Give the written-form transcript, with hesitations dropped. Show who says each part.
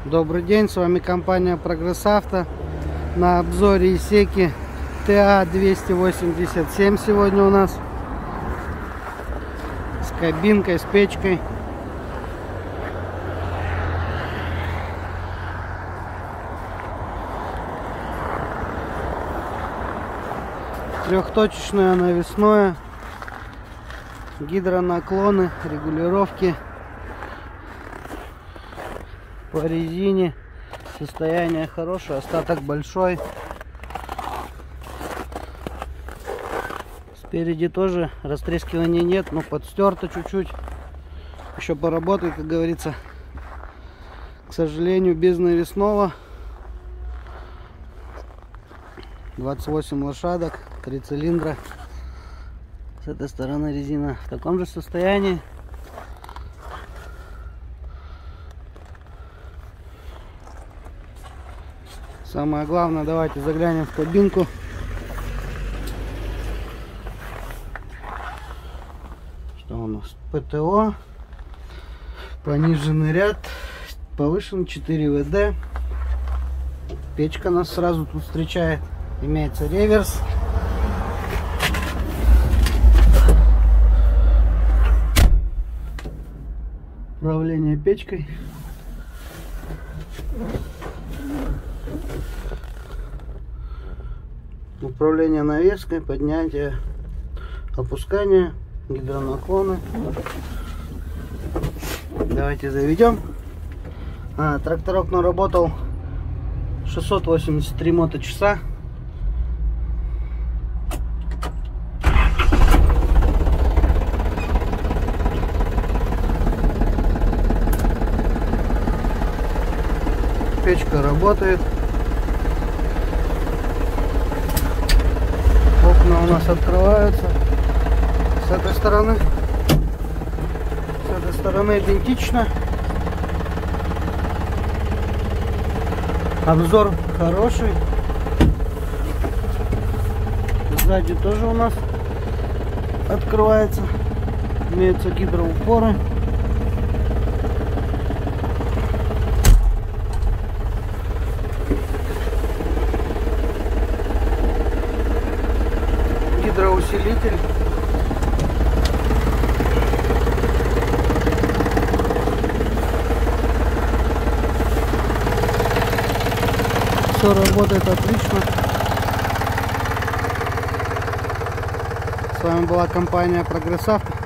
Speaker 1: Добрый день, с вами компания Прогресс Авто. На обзоре Исеки TA287 сегодня у нас. С кабинкой, с печкой. Трехточечное навесное. Гидронаклоны, регулировки. По резине состояние хорошее, остаток большой. Спереди тоже растрескивания нет, но подстерто чуть-чуть. Еще поработает, как говорится. К сожалению, без навесного. 28 лошадок, 3 цилиндра. С этой стороны резина в таком же состоянии. Самое главное, давайте заглянем в кабинку. Что у нас? ПТО. Пониженный ряд. Повышен 4 ВД. Печка нас сразу тут встречает. Имеется реверс. Управление печкой. Управление навеской, поднятие, опускание, гидронаклоны. Давайте заведем. Тракторок наработал 683 моточаса. Печка работает. Окна у нас открываются с этой стороны. С этой стороны идентично. Обзор хороший. Сзади тоже у нас открывается. Имеются гидроупоры. Гидроусилитель. Все работает отлично. С вами была компания Прогресс Авто.